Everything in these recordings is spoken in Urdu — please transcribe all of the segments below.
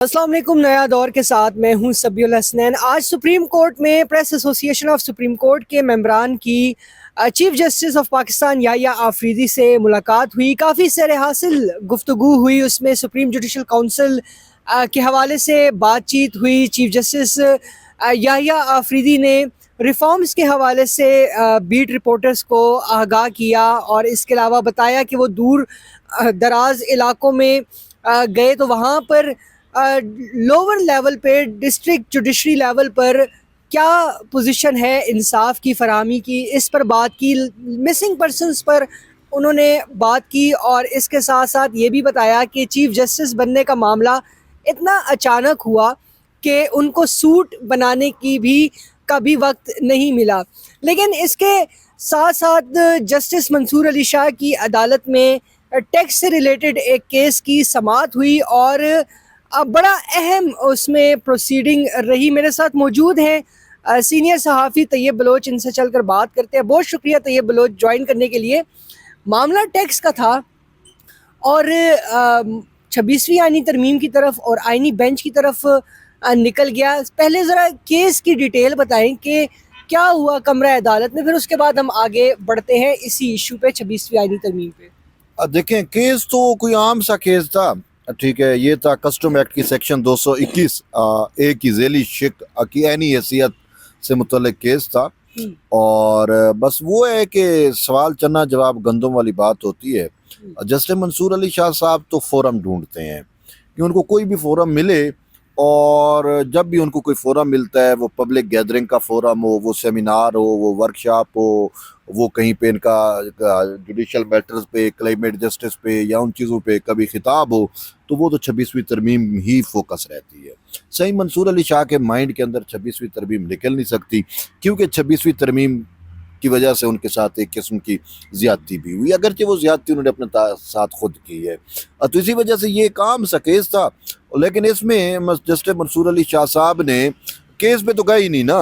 السلام علیکم، نیا دور کے ساتھ میں ہوں سبی الحسنین۔ آج سپریم کورٹ میں پریس ایسوسی ایشن آف سپریم کورٹ کے ممبران کی چیف جسٹس آف پاکستان یحییٰ آفریدی سے ملاقات ہوئی۔ کافی سیر حاصل گفتگو ہوئی، اس میں سپریم جوڈیشل کونسل کے حوالے سے بات چیت ہوئی۔ چیف جسٹس یحییٰ آفریدی نے ریفارمز کے حوالے سے بیٹ رپورٹرز کو آگاہ کیا، اور اس کے علاوہ بتایا کہ وہ دور دراز علاقوں میں گئے تو وہاں پر لوور لیول پہ ڈسٹرکٹ جوڈیشری لیول پر کیا پوزیشن ہے انصاف کی فراہمی کی، اس پر بات کی۔ مسنگ پرسنز پر انہوں نے بات کی، اور اس کے ساتھ ساتھ یہ بھی بتایا کہ چیف جسٹس بننے کا معاملہ اتنا اچانک ہوا کہ ان کو سوٹ بنانے کا بھی وقت نہیں ملا۔ لیکن اس کے ساتھ ساتھ جسٹس منصور علی شاہ کی عدالت میں ٹیکس سے ریلیٹڈ ایک کیس کی سماعت ہوئی، اور بڑا اہم اس میں پروسیڈنگ رہی۔ میرے ساتھ موجود ہیں سینئر صحافی طیب بلوچ، ان سے چل کر بات کرتے ہیں۔ بہت شکریہ طیب بلوچ جوائن کرنے کے لیے۔ معاملہ ٹیکس کا تھا، اور 26ویں آئینی ترمیم کی طرف اور آئینی بینچ کی طرف نکل گیا۔ پہلے ذرا کیس کی ڈیٹیل بتائیں کہ کیا ہوا کمرہ عدالت میں، پھر اس کے بعد ہم آگے بڑھتے ہیں اسی ایشو پہ، 26ویں آئینی ترمیم پہ۔ دیکھیں، کیس تو کوئی عام سا کیس تھا، ٹھیک ہے۔ یہ تھا کسٹم ایکٹ کی سیکشن 221 اے کی ذیلی شق کی عینی حیثیت سے متعلق کیس تھا، اور بس وہ ہے کہ سوال چنا جواب گندم والی بات ہوتی ہے۔ جسٹس منصور علی شاہ صاحب تو فورم ڈھونڈتے ہیں کہ ان کو کوئی بھی فورم ملے، اور جب بھی ان کو کوئی فورم ملتا ہے، وہ پبلک گیدرنگ کا فورم ہو، وہ سیمینار ہو، وہ ورکشاپ ہو، وہ کہیں پہ ان کا جوڈیشل میٹرز پہ، کلائمیٹ جسٹس پہ، یا ان چیزوں پہ کبھی خطاب ہو، تو وہ تو 26ویں ترمیم ہی فوکس رہتی ہے۔ صحیح، منصور علی شاہ کے مائنڈ کے اندر 26ویں ترمیم نکل نہیں سکتی، کیونکہ 26ویں ترمیم کی وجہ سے ان کے ساتھ ایک قسم کی زیادتی بھی ہوئی، اگرچہ وہ زیادتی انہوں نے اپنے ساتھ خود کی ہے، تو اسی وجہ سے یہ ایک عام سا کیس تھا۔ لیکن اس میں جسٹس منصور علی شاہ صاحب نے کیس پہ تو گئے ہی نہیں نا،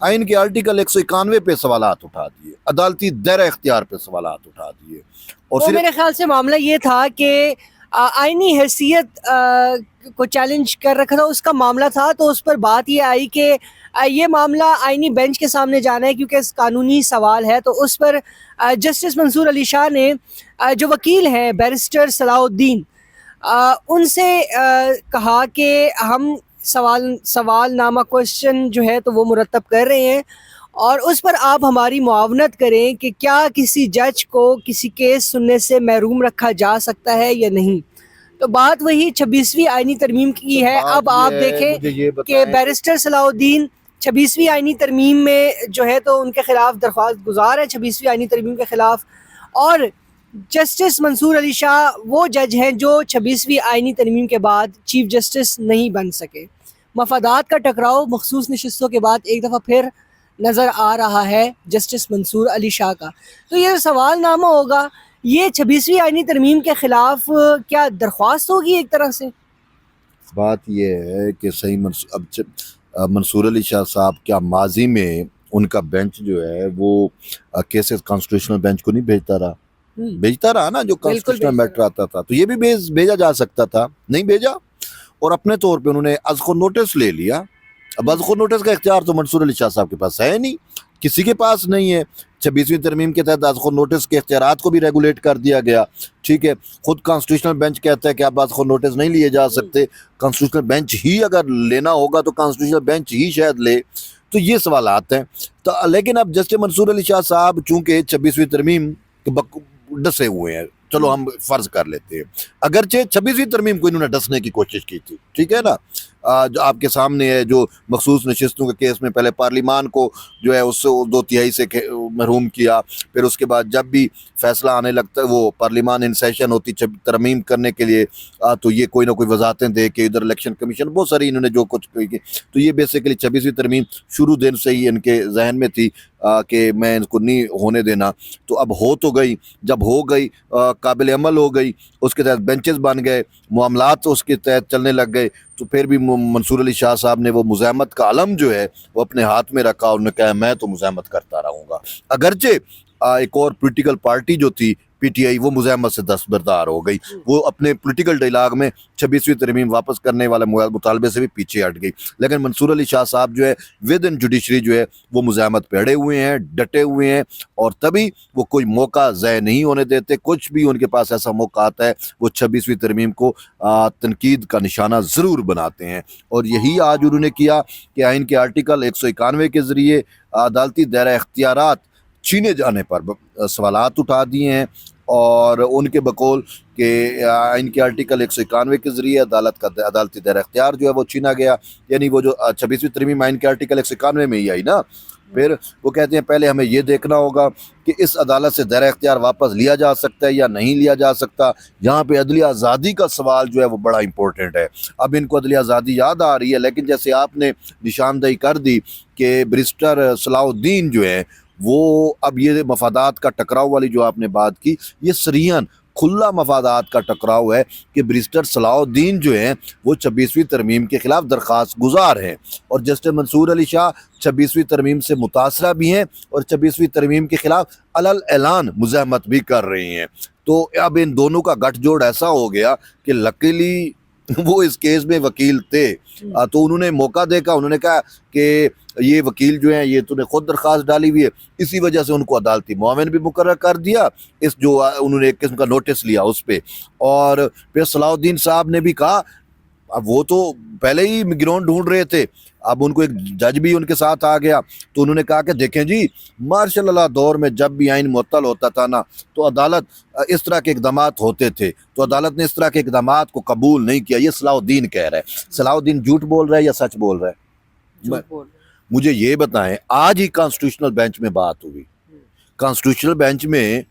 آئین کے آرٹیکل 191 پہ سوالات اٹھا دیے، عدالتی دائرہ اختیار پہ سوالات اٹھا دیے، اور تو میرے خیال سے معاملہ یہ تھا کہ آئینی حیثیت کو چیلنج کر رکھا تھا، اس کا معاملہ تھا، تو اس پر بات یہ آئی کہ یہ معاملہ آئینی بینچ کے سامنے جانا ہے کیونکہ قانونی سوال ہے۔ تو اس پر جسٹس منصور علی شاہ نے جو وکیل ہیں بیرسٹر صلاح الدین، ان سے کہا کہ ہم سوال نامہ کوشچن جو ہے تو وہ مرتب کر رہے ہیں، اور اس پر آپ ہماری معاونت کریں کہ کیا کسی جج کو کسی کیس سننے سے محروم رکھا جا سکتا ہے یا نہیں۔ تو بات وہی 26ویں آئینی ترمیم کی ہے۔ اب آپ دیکھیں کہ بیرسٹر صلاح الدین 26ویں آئینی ترمیم میں جو ہے تو ان کے خلاف درخواست گزار ہے 26ویں آئینی ترمیم کے خلاف، اور جسٹس منصور علی شاہ وہ جج ہیں جو 26ویں آئینی ترمیم کے بعد چیف جسٹس نہیں بن سکے۔ مفادات کا ٹکراؤ مخصوص نشستوں کے بعد ایک دفعہ پھر نظر آ رہا ہے جسٹس منصور علی شاہ کا۔ تو یہ سوال نامہ ہوگا، یہ 26ویں آئینی ترمیم کے خلاف کیا درخواست ہوگی ایک طرح سے؟ بات یہ ہے کہ صحیح منصور علی شاہ صاحب کیا ماضی میں ان کا بینچ جو ہے وہ کیسز کانسٹیٹیوشنل بینچ کو نہیں بھیجتا رہا نا، جو کانسٹیٹیوشنل میٹر آتا تھا تو یہ بھی بھیجا جا سکتا تھا، نہیں بھیجا، اور اپنے طور پہ انہوں نے ازخر نوٹس لے لیا۔ اب ازخر نوٹس کا اختیار تو منصور علی شاہ صاحب کے پاس ہے نہیں، کسی کے پاس نہیں ہے۔ 26ویں ترمیم کے تحت ازخر نوٹس کے اختیارات کو بھی ریگولیٹ کر دیا گیا، ٹھیک ہے۔ خود کانسٹیٹیوشنل بینچ کہتا ہے کہ اب ازخر نوٹس نہیں لیے جا سکتے، کانسٹیٹیوشنل بینچ ہی اگر لینا ہوگا تو کانسٹیٹیوشنل بینچ ہی شاید لے۔ تو یہ سوالات ہیں، تو لیکن اب جسٹس منصور علی شاہ صاحب چونکہ 26ویں ترمیم ڈسے ہوئے ہیں، چلو ہم فرض کر لیتے ہیں، اگرچہ 26ویں ترمیم کو انہوں نے ڈسنے کی کوشش کی تھی، ٹھیک ہے نا۔ جو آپ کے سامنے ہے، جو مخصوص نشستوں کے کیس میں پہلے پارلیمان کو جو ہے اس سے 2/3 سے محروم کیا، پھر اس کے بعد جب بھی فیصلہ آنے لگتا ہے، وہ پارلیمان ان سیشن ہوتی ترمیم کرنے کے لیے، تو یہ کوئی نہ کوئی وضاحتیں دے کے ادھر الیکشن کمیشن بہت ساری انہوں نے جو کچھ کی، تو یہ بیسیکلی 26ویں ترمیم شروع دن سے ہی ان کے ذہن میں تھی کہ میں ان کو نہیں ہونے دینا۔ تو اب ہو تو گئی، جب ہو گئی قابل عمل ہو گئی، اس کے تحت بینچز بن گئے، معاملات اس کے تحت چلنے لگ گئے، تو پھر بھی منصور علی شاہ صاحب نے وہ مزاحمت کا علم جو ہے وہ اپنے ہاتھ میں رکھا، اور انہوں نے کہا میں تو مزاحمت کرتا رہوں گا۔ اگرچہ ایک اور پولیٹیکل پارٹی جو تھی پی ٹی آئی وہ مزاحمت سے دستبردار ہو گئی, وہ اپنے پولیٹیکل ڈائلاگ میں 26ویں ترمیم واپس کرنے والے مطالبے سے بھی پیچھے ہٹ گئی. لیکن منصور علی شاہ صاحب جو ہے ود ان جوڈیشری جو ہے وہ مزاحمت پہ اڑے ہوئے ہیں, ڈٹے ہوئے ہیں, اور تبھی وہ کوئی موقع ضائع نہیں ہونے دیتے. کچھ بھی ان کے پاس ایسا موقع آتا ہے وہ 26ویں ترمیم کو تنقید کا نشانہ ضرور بناتے ہیں. اور یہی آج انہوں نے کیا کہ آئین کے آرٹیکل 191 کے ذریعے عدالتی دائرہ اختیارات چھینے جانے پر سوالات اٹھا دیے ہیں, اور ان کے بقول کہ آئین کے آرٹیکل 191 کے ذریعے عدالتی دائرہ اختیار جو ہے وہ چھینا گیا. یعنی وہ جو 26ویں ترمیم آئین کے آرٹیکل 191 میں ہی آئی نا, پھر وہ کہتے ہیں پہلے ہمیں یہ دیکھنا ہوگا کہ اس عدالت سے دائرہ اختیار واپس لیا جا سکتا ہے یا نہیں لیا جا سکتا. یہاں پہ عدلیہ آزادی کا سوال جو ہے وہ بڑا امپورٹنٹ ہے. اب ان کو عدلیہ آزادی یاد آ رہی ہے, لیکن جیسے آپ نے نشاندہی کر دی کہ بیرسٹر صلاح الدین جو ہے وہ اب یہ مفادات کا ٹکراؤ والی جو آپ نے بات کی, یہ صریحاً کھلا مفادات کا ٹکراؤ ہے کہ بیرسٹر صلاح الدین جو ہیں وہ 26ویں ترمیم کے خلاف درخواست گزار ہیں, اور جسٹس منصور علی شاہ 26ویں ترمیم سے متاثرہ بھی ہیں اور 26ویں ترمیم کے خلاف علل اعلان مزاحمت بھی کر رہی ہیں. تو اب ان دونوں کا گٹھ جوڑ ایسا ہو گیا کہ لکیلی وہ اس کیس میں وکیل تھے, تو انہوں نے موقع دیکھا. انہوں نے کہا کہ یہ وکیل جو ہیں یہ تو نے خود درخواست ڈالی ہوئی ہے, اسی وجہ سے ان کو عدالتی معاون بھی مقرر کر دیا, اس جو انہوں نے ایک قسم کا نوٹس لیا اس پہ. اور پھر صلاح الدین صاحب نے بھی کہا, اب وہ تو پہلے ہی گراؤنڈ ڈھونڈ رہے تھے, اب ان کو ایک جج بھی ان کے ساتھ آ گیا, تو انہوں نے کہا کہ دیکھیں جی مارشل اللہ دور میں جب بھی آئین معطل ہوتا تھا نا تو عدالت اس طرح کے اقدامات ہوتے تھے, تو عدالت نے اس طرح کے اقدامات کو قبول نہیں کیا. یہ صلاح الدین کہہ رہا ہے. صلاح الدین جھوٹ بول رہا ہے یا سچ بول رہا ہے؟ مجھے یہ بتائیں, آج ہی کانسٹیٹیوشنل بینچ میں بات ہوئی, کانسٹیٹیوشنل بینچ میں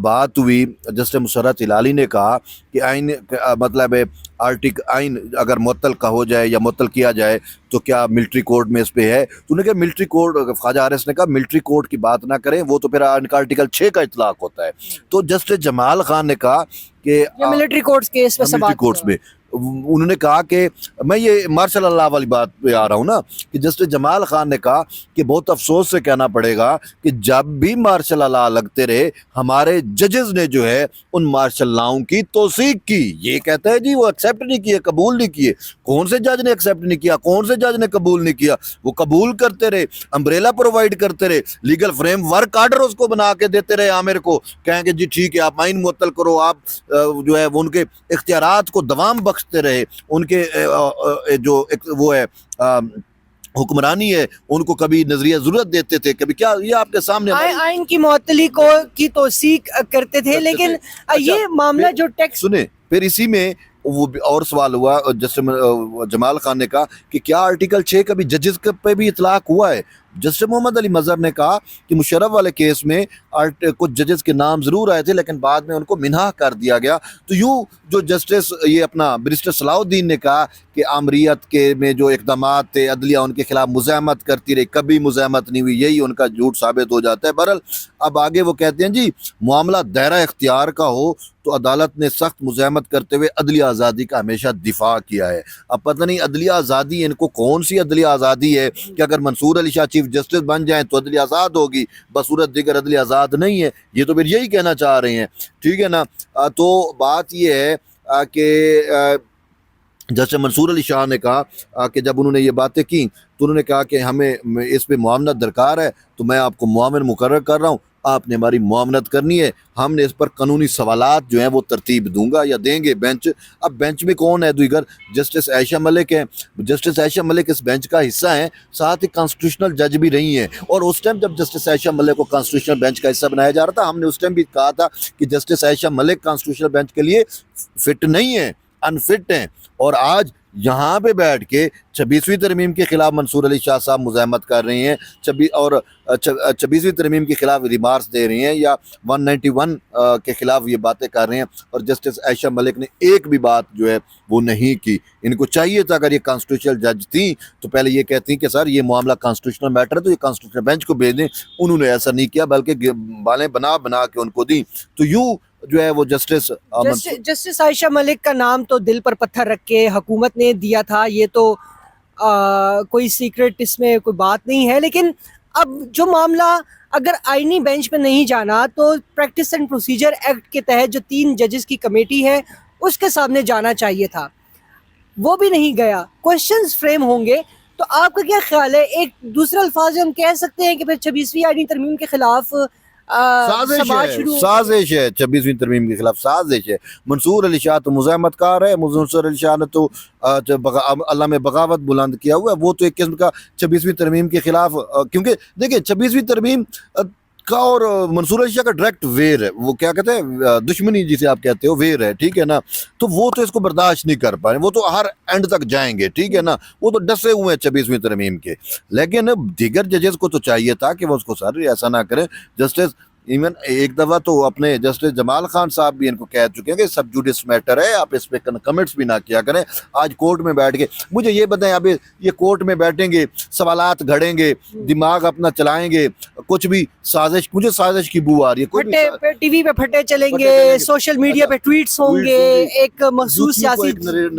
بات ہوئی, جسٹس مسرت ہلالی نے کہا کہ آئین مطلب ہے آئین اگر معطل کا ہو جائے یا معطل کیا جائے تو کیا ملٹری کورٹ میں اس پہ ہے. تو نے کہا ملٹری کورٹ, خواجہ حارث نے کہا ملٹری کورٹ کی بات نہ کریں, وہ تو پھر آئین کا آرٹیکل 6 کا اطلاق ہوتا ہے. تو جسٹس جمال خان نے کہا کہ ملٹری کورٹس کیس پہ ملٹری کورٹس میں انہوں نے کہا کہ میں یہ مارشل اللہ والی بات پہ آ رہا ہوں نا, کہ جسٹس جمال خان نے کہا کہ بہت افسوس سے کہنا پڑے گا کہ جب بھی مارشل اللہ لگتے رہے ہمارے ججز نے جو ہے ان مارشل لاؤں کی توثیق کی. یہ کہتا ہے جی وہ ایکسیپٹ نہیں کیے, قبول نہیں کیے. کون سے جج نے ایکسیپٹ نہیں کیا, کون سے جج نے قبول نہیں کیا؟ وہ قبول کرتے رہے, امبریلا پرووائڈ کرتے رہے, لیگل فریم ورک آرڈر اس کو بنا کے دیتے رہے عامر کو, کہیں کہ جی ٹھیک ہے آپ آئین معطل کرو, آپ جو ہے ان کے اختیارات کو دوام بخشتے رہے, ان کے جو وہ ہے حکمرانی ہے ان کو کبھی نظریہ ضرورت دیتے تھے, کبھی کیا یہ آپ کے سامنے آئین کی معطلی کی توثیق کرتے تھے. لیکن یہ معاملہ جو ٹیکس سنیں, پھر اسی میں وہ اور سوال ہوا, جسٹس جمال خان نے کہا کہ کیا آرٹیکل 6 کبھی ججز پہ بھی اطلاق ہوا ہے؟ جسٹس محمد علی مظہر نے کہا کہ مشرف والے کیس میں کچھ ججز کے نام ضرور آئے تھے لیکن بعد میں ان کو منہا کر دیا گیا. تو یوں جو جسٹس یہ اپنا بیرسٹر صلاح الدین نے کہا کہ آمریت کے میں جو اقدامات تھے عدلیہ ان کے خلاف مزاحمت کرتی رہی, کبھی مزاحمت نہیں ہوئی, یہی ان کا جھوٹ ثابت ہو جاتا ہے. بہرحال اب آگے وہ کہتے ہیں جی معاملہ دائرہ اختیار کا ہو تو عدالت نے سخت مزاحمت کرتے ہوئے عدلیہ آزادی کا ہمیشہ دفاع کیا ہے. اب پتہ نہیں عدلیہ آزادی ان کو کون سی عدلیہ آزادی ہے کہ اگر منصور علی شاہ چیف جسٹس بن جائیں تو عدلیہ آزاد ہوگی, بصورت دیگر عدلیہ آزاد نہیں ہے. یہ تو پھر یہی کہنا چاہ رہے ہیں, ٹھیک ہے نا. تو بات یہ ہے کہ جیسے منصور علی شاہ نے کہا کہ جب انہوں نے یہ باتیں کی تو انہوں نے کہا کہ ہمیں اس پہ معاونت درکار ہے, تو میں آپ کو معاون مقرر کر رہا ہوں, آپ نے ہماری معاونت کرنی ہے, ہم نے اس پر قانونی سوالات جو ہیں وہ ترتیب دوں گا یا دیں گے بینچ. اب بینچ میں کون ہے دیگر؟ جسٹس عائشہ ملک ہیں. جسٹس عائشہ ملک اس بینچ کا حصہ ہیں, ساتھ ہی کانسٹیٹیوشنل جج بھی رہی ہیں. اور اس ٹائم جب جسٹس عائشہ ملک کو کانسٹیٹیوشنل بینچ کا حصہ بنایا جا رہا تھا, ہم نے اس ٹائم بھی کہا تھا کہ جسٹس عائشہ ملک کانسٹیٹیوشنل بینچ کے لیے فٹ نہیں ہیں, انفٹ ہیں. اور آج یہاں پہ بیٹھ کے 26ویں ترمیم کے خلاف منصور علی شاہ صاحب مزاحمت کر رہے ہیں, اور 26ویں ترمیم کے خلاف ریمارکس دے رہے ہیں یا 191 کے خلاف یہ باتیں کر رہے ہیں, اور جسٹس عائشہ ملک نے ایک بھی بات جو ہے وہ نہیں کی. ان کو چاہیے تھا اگر یہ کانسٹیٹیوشنل جج تھیں تو پہلے یہ کہتی کہ سر یہ معاملہ کانسٹیٹیوشنل میٹر ہے تو یہ کانسٹیٹیوشنل بینچ کو بھیج دیں. انہوں ne ایسا نہیں کیا بلکہ بالیں بنا کے ان کو دیں. تو یوں جو ہے وہ جسٹس عائشہ ملک کا نام تو دل پر پتھر رکھ کے حکومت نے دیا تھا, یہ تو کوئی سیکرٹ اس میں کوئی بات نہیں ہے. لیکن اب جو معاملہ اگر آئینی بینچ پہ نہیں جانا تو پریکٹس اینڈ پروسیجر ایکٹ کے تحت جو 3 ججز کی کمیٹی ہے اس کے سامنے جانا چاہیے تھا، وہ بھی نہیں گیا. کوشچنز فریم ہوں گے تو آپ کا کیا خیال ہے؟ ایک دوسرے الفاظ میں ہم کہہ سکتے ہیں کہ پھر 26ویں آئینی ترمیم کے خلاف سماج شروع ہو گئی؟ سازش ہے 26ویں ترمیم کے خلاف سازش ہے. منصور علی شاہ تو مزاحمت کار ہے. منصور علی شاہ نے تو اللہ میں بغاوت بلند کیا ہوا ہے. وہ تو ایک قسم کا 26ویں ترمیم کے خلاف کیونکہ دیکھیں 26ویں ترمیم کا اور منصور علی شاہ کا ڈائریکٹ ویر ہے. وہ کیا کہتے ہیں دشمنی جسے آپ کہتے ہو ویر ہے, ٹھیک ہے نا. تو وہ تو اس کو برداشت نہیں کر پا رہے, وہ تو ہر اینڈ تک جائیں گے, ٹھیک ہے نا. وہ تو ڈسے ہوئے ہیں 26ویں ترمیم کے. لیکن دیگر ججز کو تو چاہیے تھا کہ وہ اس کو سر ایسا نہ کریں. جسٹس ایون ایک دفعہ تو اپنے جسٹس جمال خان صاحب بھی ان کو کہہ چکے ہیں کہ سب جوڈس میٹر ہے, آپ اس پہ کمنٹس بھی نہ کیا کریں. آج کورٹ میں بیٹھ کے مجھے یہ بتائیں, اب یہ کورٹ میں بیٹھیں گے, سوالات گھڑیں گے, دماغ اپنا چلائیں گے, کچھ بھی سازش, مجھے سازش کی بو آ رہی ہے. ٹی وی پہ پھٹے چلیں گے, سوشل میڈیا پہ ٹویٹس ہوں گے, ایک مخصوص سیاسی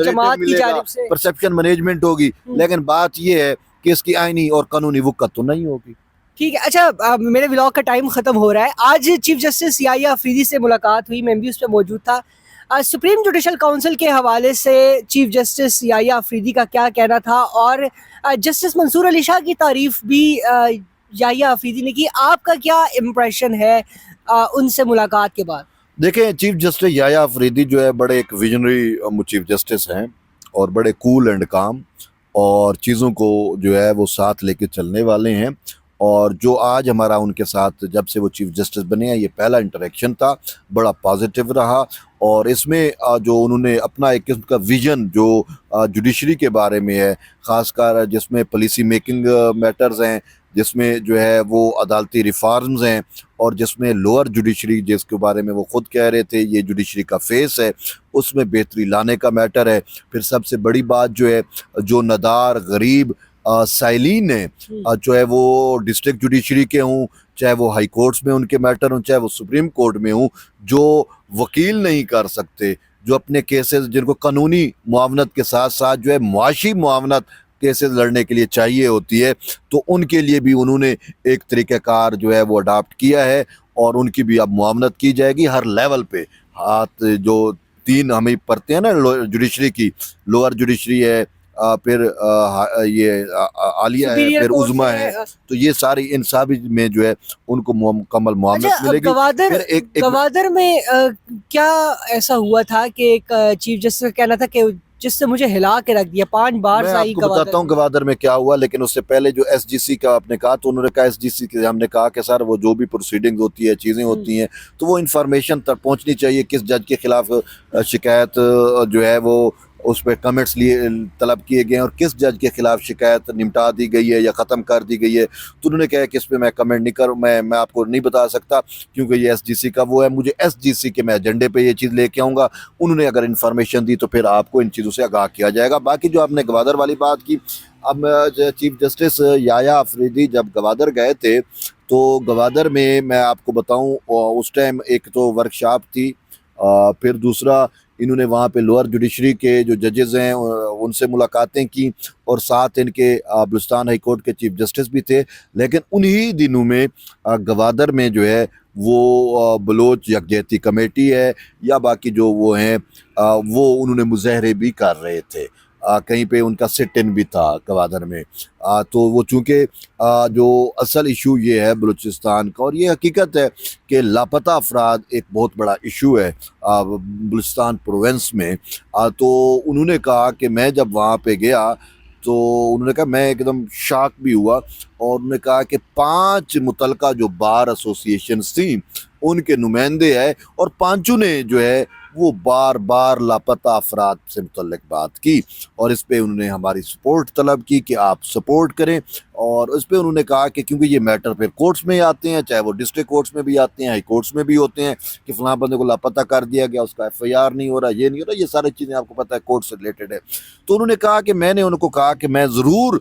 جماعت کی جانب سے پرسپشن مینجمنٹ ہوگی. لیکن بات یہ ہے کہ اس کی آئینی اور قانونی وقت تو نہیں ہوگی. ٹھیک ہے. اچھا میرے ولاگ کا ٹائم ختم ہو رہا ہے. آج چیف جسٹس یحییٰ افریدی سے ملاقات ہوئی, میں بھی اس پہ موجود تھا. سپریم جوڈیشل کونسل کے حوالے سے چیف جسٹس یحییٰ افریدی کا کیا کہنا تھا, اور جسٹس منصور علی شاہ کی تعریف بھی یحییٰ افریدی نے کی. آپ کا کیا امپریشن ہے ان سے ملاقات کے بعد؟ دیکھیں چیف جسٹس یحییٰ افریدی جو ہے بڑے ایک ویژنری چیف جسٹس ہیں, اور بڑے کول اینڈ کام, اور چیزوں کو جو ہے وہ ساتھ لے کے چلنے والے ہیں. اور جو آج ہمارا ان کے ساتھ جب سے وہ چیف جسٹس بنے ہیں, یہ پہلا انٹریکشن تھا, بڑا پازیٹیو رہا. اور اس میں جو انہوں نے اپنا ایک قسم کا ویژن جو جوڈیشری کے بارے میں ہے, خاص کر جس میں پالیسی میکنگ میٹرز ہیں, جس میں جو ہے وہ عدالتی ریفارمز ہیں, اور جس میں لوور جوڈیشری جس کے بارے میں وہ خود کہہ رہے تھے یہ جوڈیشری کا فیس ہے, اس میں بہتری لانے کا میٹر ہے. پھر سب سے بڑی بات جو ہے, جو ندار غریب سائلین ہیں, جو ہے وہ ڈسٹرکٹ جوڈیشری کے ہوں, چاہے وہ ہائی کورٹس میں ان کے میٹر ہوں, چاہے وہ سپریم کورٹ میں ہوں, جو وکیل نہیں کر سکتے, جو اپنے کیسز جن کو قانونی معاونت کے ساتھ ساتھ جو ہے معاشی معاونت کیسز لڑنے کے لیے چاہیے ہوتی ہے, تو ان کے لیے بھی انہوں نے ایک طریقہ کار جو ہے وہ اڈاپٹ کیا ہے, اور ان کی بھی اب معاونت کی جائے گی ہر لیول پہ. ہاتھ جو 3 ہمیں پڑھتے ہیں نا جوڈیشری کی, لوور جوڈیشری ہے, پھر یہ عالیہ ہے, پھر عظمیٰ ہے, تو یہ ساری ان سب میں جو ہے ان کو مکمل معاونت ملے گی. گوادر میں کیا ایسا ہوا تھا کہ ایک چیف جسٹس کا کہنا تھا کہ جس سے مجھے ہلا کے رکھ دیا 5 بار. میں آپ کو بتاتا ہوں گوادر میں کیا ہوا, لیکن اس سے پہلے جو ایس جی سی کا آپ نے کہا, تو انہوں نے کہا ایس جی سی کے, ہم نے کہا کہ سر وہ جو بھی پروسیڈنگ ہوتی ہے, چیزیں ہوتی ہیں, تو وہ انفارمیشن تک پہنچنی چاہیے. کس جج کے خلاف شکایت جو ہے وہ اس پہ کمنٹس طلب کیے گئے ہیں, اور کس جج کے خلاف شکایت نمٹا دی گئی ہے یا ختم کر دی گئی ہے. تو انہوں نے کہا کہ اس پہ میں کمنٹ نہیں کروں, میں آپ کو نہیں بتا سکتا کیونکہ یہ ایس جی سی کا وہ ہے, مجھے ایس جی سی کے میں ایجنڈے پہ یہ چیز لے کے آؤں گا. انہوں نے اگر انفارمیشن دی تو پھر آپ کو ان چیزوں سے آگاہ کیا جائے گا. باقی جو آپ نے گوادر والی بات کی, اب چیف جسٹس یحییٰ افریدی جب گوادر گئے تھے, تو گوادر میں آپ کو بتاؤں اس ٹائم ایک تو ورکشاپ تھی, پھر دوسرا انہوں نے وہاں پہ لوور جوڈیشری کے جو ججز ہیں ان سے ملاقاتیں کی, اور ساتھ ان کے بلوچستان ہائی کورٹ کے چیف جسٹس بھی تھے. لیکن انہی دنوں میں گوادر میں جو ہے وہ بلوچ یکجہتی کمیٹی ہے یا باقی جو وہ ہیں وہ انہوں نے مظاہرے بھی کر رہے تھے, کہیں پہ ان کا سٹ ان بھی تھا گوادر میں. تو وہ چونکہ جو اصل ایشو یہ ہے بلوچستان کا, اور یہ حقیقت ہے کہ لاپتہ افراد ایک بہت بڑا ایشو ہے بلوچستان پروونس میں. تو انہوں نے کہا کہ میں جب وہاں پہ گیا تو انہوں نے کہا میں ایک دم شاک بھی ہوا, اور انہوں نے کہا کہ 5 متعلقہ جو بار ایسوسیشنز تھیں ان کے نمائندے ہیں, اور 5 نے جو ہے وہ بار بار لاپتہ افراد سے متعلق بات کی, اور اس پہ انہوں نے ہماری سپورٹ طلب کی کہ آپ سپورٹ کریں. اور اس پہ انہوں نے کہا کہ کیونکہ یہ میٹر پھر کورٹس میں آتے ہیں, چاہے وہ ڈسٹرکٹ کورٹس میں بھی آتے ہیں, ہائی کورٹس میں بھی ہوتے ہیں, کہ فلاں بندے کو لاپتہ کر دیا گیا, اس کا ایف آئی آر نہیں ہو رہا, یہ نہیں ہو رہا, یہ ساری چیزیں آپ کو پتہ ہے کورٹ سے ریلیٹڈ ہے. تو انہوں نے کہا کہ میں نے ان کو کہا کہ میں ضرور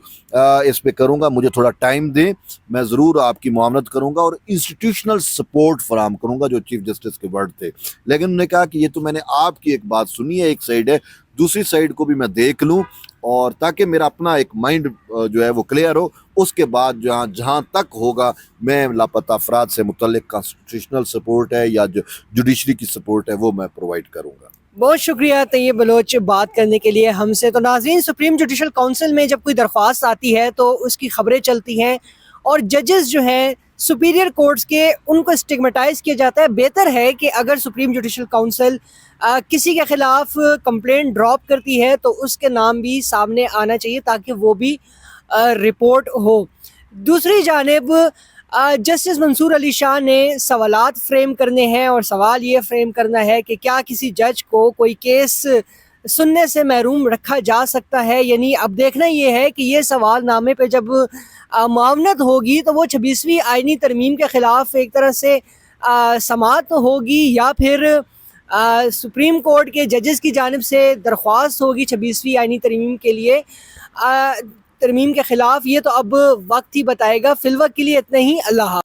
اس پہ کروں گا, مجھے تھوڑا ٹائم دیں, میں ضرور آپ کی معاونت کروں گا اور انسٹیٹیوشنل سپورٹ فراہم کروں گا, جو چیف جسٹس کے ورڈ تھے. لیکن انہوں نے کہا کہ یہ تو میں نے آپ کی ایک بات سنی ہے, ایک سائیڈ ہے, دوسری سائیڈ کو بھی میں دیکھ لوں, اور تاکہ میرا اپنا ایک مائنڈ جو ہے وہ کلیئر ہو, اس کے بعد جہاں تک ہوگا میں لاپتہ افراد سے متعلق کانسٹیٹیوشنل سپورٹ ہے یا جو جوڈیشری کی سپورٹ ہے وہ میں پرووائڈ کروں گا. بہت شکریہ طیب بلوچ بات کرنے کے لیے ہم سے. تو ناظرین، سپریم جوڈیشل کونسل میں جب کوئی درخواست آتی ہے تو اس کی خبریں چلتی ہیں اور ججز جو ہیں سپیریئر کورٹس کے ان کو اسٹگمیٹائز کیا جاتا ہے. بہتر ہے کہ اگر سپریم جوڈیشل کونسل کسی کے خلاف کمپلین ڈراپ کرتی ہے تو اس کے نام بھی سامنے آنا چاہیے تاکہ وہ بھی رپورٹ ہو. دوسری جانب جسٹس منصور علی شاہ نے سوالات فریم کرنے ہیں اور سوال یہ فریم کرنا ہے کہ کیا کسی جج کو کوئی کیس سننے سے محروم رکھا جا سکتا ہے. یعنی اب دیکھنا یہ ہے کہ یہ سوال نامے پہ جب معاونت ہوگی تو وہ 26ویں آئینی ترمیم کے خلاف ایک طرح سے سماعت ہوگی یا پھر سپریم کورٹ کے ججز کی جانب سے درخواست ہوگی 26ویں آئینی ترمیم کے لیے ترمیم کے خلاف. یہ تو اب وقت ہی بتائے گا. فی الوقت کے لیے اتنا ہی. اللہ حافظ.